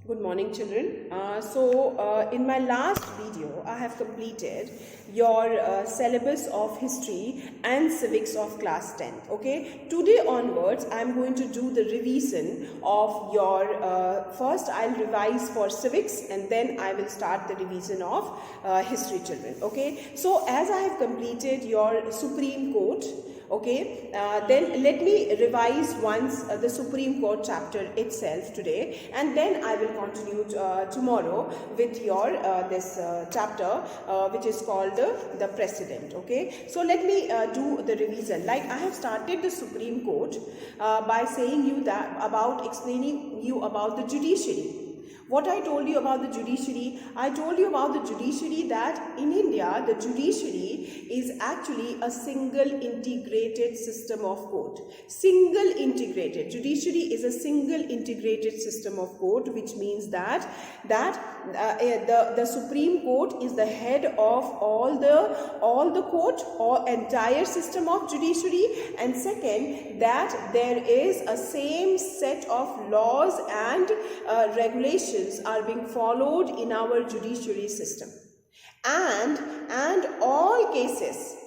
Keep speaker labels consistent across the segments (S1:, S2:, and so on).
S1: Good morning, children. In my last video, I have completed your syllabus of history and civics of class 10th. Okay, today onwards, I'm going to do the revision of your first. I'll revise for civics and then I will start the revision of history, children. Okay, so as I have completed your Supreme Court, okay, then let me revise once the Supreme Court chapter itself today, and then I will continue tomorrow with your this chapter which is called the precedent. Okay, so let me do the revision. Like I have started the Supreme Court by saying you that about explaining you about the judiciary. What I told you about the judiciary, I told you about the judiciary that in India, the judiciary is actually a single integrated system of court. Single integrated. Judiciary is a single integrated system of court, which means that the Supreme Court is the head of all the court or entire system of judiciary, and second, that there is a same set of laws and regulations are being followed in our judiciary system, and all cases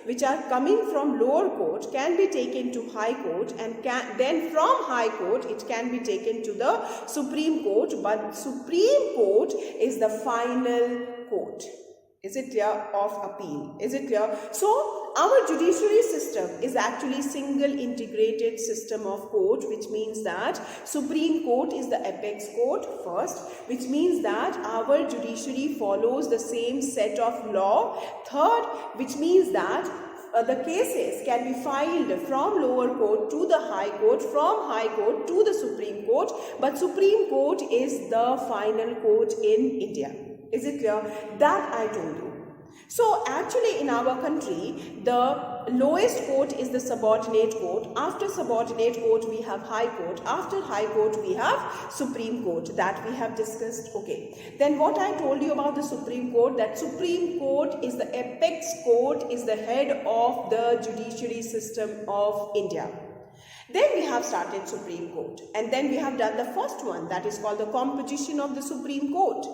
S1: which are coming from lower court can be taken to high court, and then from high court it can be taken to the Supreme Court, but Supreme Court is the final court. Is it clear? Of appeal. Is it clear? So our judiciary system is actually single integrated system of court, which means that Supreme Court is the apex court first, which means that our judiciary follows the same set of law. Third, which means that the cases can be filed from lower court to the high court, from high court to the Supreme Court, but Supreme Court is the final court in India. Is it clear? That I told you. So actually in our country, the lowest court is the subordinate court. After subordinate court, we have high court. After high court, we have Supreme Court. That we have discussed. Okay. Then what I told you about the Supreme Court, that Supreme Court is the apex court, is the head of the judiciary system of India. Then we have started Supreme Court, and then we have done the first one, that is called the composition of the Supreme Court.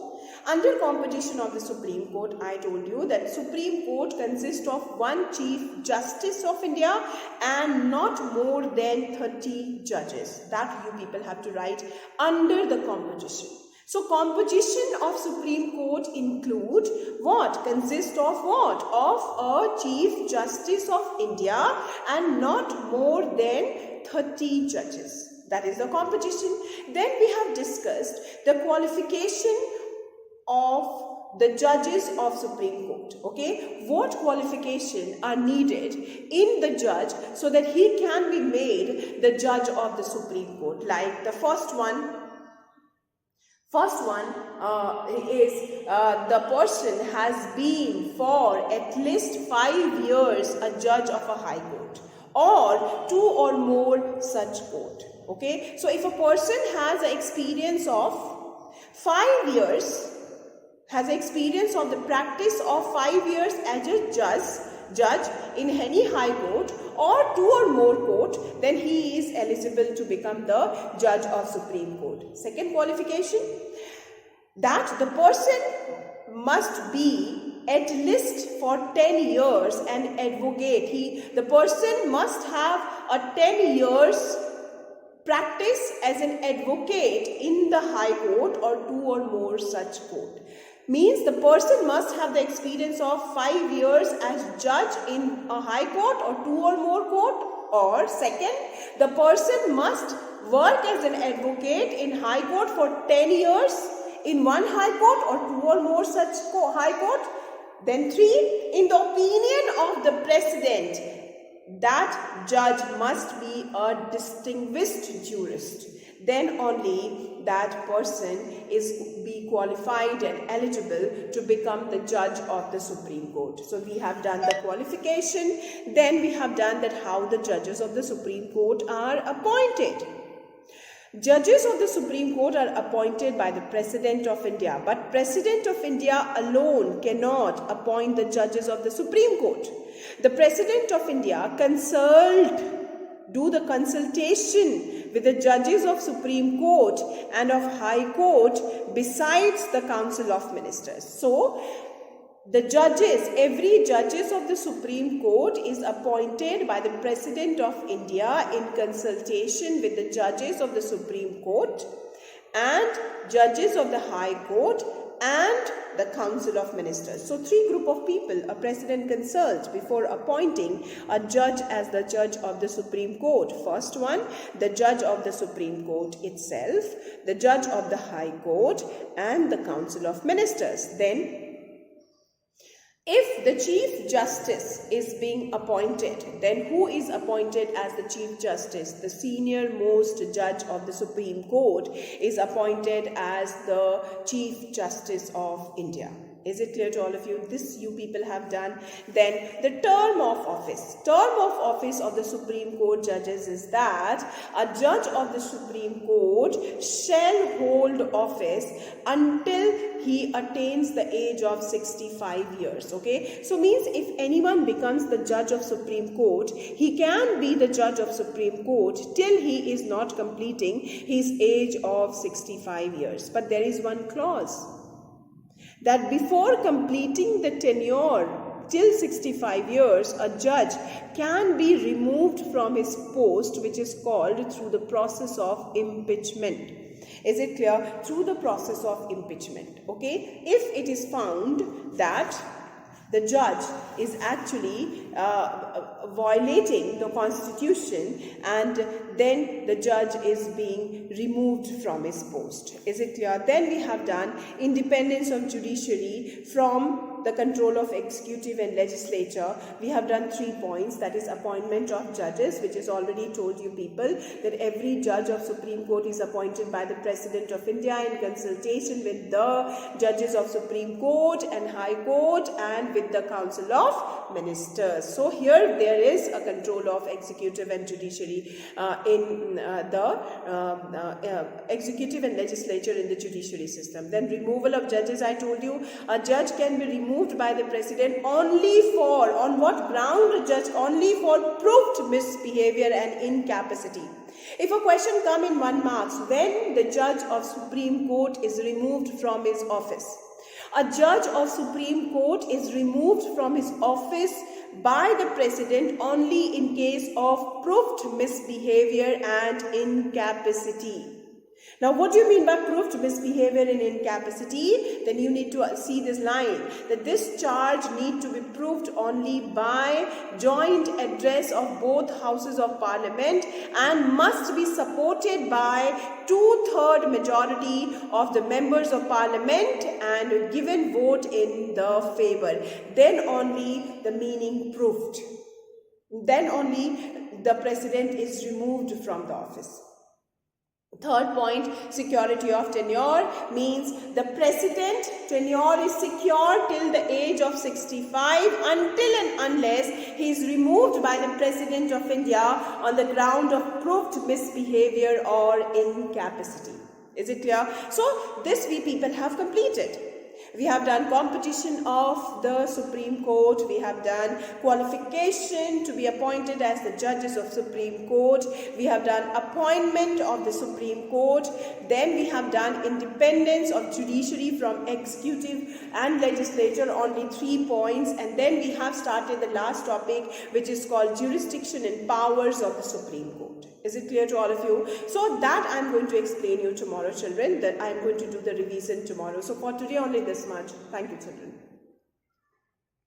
S1: Under composition of the Supreme Court, I told you that Supreme Court consists of one Chief Justice of India and not more than 30 judges. That you people have to write under the composition. So composition of Supreme Court include what? Consists of what? Of a Chief Justice of India and not more than 30 judges. That is the composition. Then we have discussed the qualification of the judges of Supreme Court. Okay, what qualification are needed in the judge so that he can be made the judge of the Supreme Court? Like the first one is the person has been for at least 5 years a judge of a high court or 2 or more such court. Okay, so if a person has an experience of 5 years, has experience of the practice of 5 years as a judge in any high court or 2 or more court, then he is eligible to become the judge of Supreme Court. Second qualification, that the person must be at least for 10 years an advocate. The person must have a 10 years practice as an advocate in the high court or 2 or more such court. Means the person must have the experience of 5 years as judge in a high court or 2 or more court, or second, the person must work as an advocate in high court for 10 years in one high court or 2 or more such high court. Then 3, in the opinion of the president, that judge must be a distinguished jurist. Then only that person is be qualified and eligible to become the judge of the Supreme Court. So we have done the qualification. Then we have done that how the judges of the Supreme Court are appointed. Judges of the Supreme Court are appointed by the President of India, but President of India alone cannot appoint the judges of the Supreme Court. The President of India do the consultation with the judges of Supreme Court and of High Court besides the Council of Ministers. So, the judges, every judges of the Supreme Court is appointed by the President of India in consultation with the judges of the Supreme Court and judges of the High Court and the Council of Ministers. So, three group of people a president consults before appointing a judge as the judge of the Supreme Court. First one, the judge of the Supreme Court itself, the judge of the High Court and the Council of Ministers. Then, if the Chief Justice is being appointed, then who is appointed as the Chief Justice? The senior most judge of the Supreme Court is appointed as the Chief Justice of India. Is it clear to all of you? This you people have done. Then the term of office. Term of office of the Supreme Court judges is that a judge of the Supreme Court shall hold office until he attains the age of 65 years. Okay. So means if anyone becomes the judge of Supreme Court, he can be the judge of Supreme Court till he is not completing his age of 65 years. But there is one clause, that before completing the tenure till 65 years, a judge can be removed from his post, which is called through the process of impeachment. Is it clear? Through the process of impeachment. Okay. If it is found that the judge is actually violating the constitution and then the judge is being removed from his post. Is it clear? Then we have done independence of judiciary from the control of executive and legislature. We have done 3 points, that is appointment of judges, which is already told you people that every judge of Supreme Court is appointed by the President of India in consultation with the judges of Supreme Court and High Court and with the Council of Ministers. So here there is a control of executive and judiciary in the executive and legislature in the judiciary system. Then removal of judges, I told you, a judge can be removed by the president only for, on what ground a judge? Only for proved misbehavior and incapacity. If a question come in 1 marks, when the judge of Supreme Court is removed from his office. A judge of Supreme Court is removed from his office by the president only in case of proved misbehavior and incapacity. Now, what do you mean by proved misbehavior and incapacity? Then you need to see this line, that this charge need to be proved only by joint address of both houses of parliament and must be supported by 2/3 majority of the members of parliament and given vote in the favor. Then only the meaning proved. Then only the president is removed from the office. Third point, security of tenure means the president tenure is secure till the age of 65 until and unless he is removed by the President of India on the ground of proved misbehavior or incapacity. Is it clear? So this we people have completed. We have done competition of the Supreme Court. We have done qualification to be appointed as the judges of Supreme Court. We have done appointment of the Supreme Court. Then we have done independence of judiciary from executive and legislature, only 3 points. And then we have started the last topic, which is called jurisdiction and powers of the Supreme Court. Is it clear to all of you? So that I am going to explain you tomorrow, children. That I am going to do the revision tomorrow. So for today only this much. Thank you, children.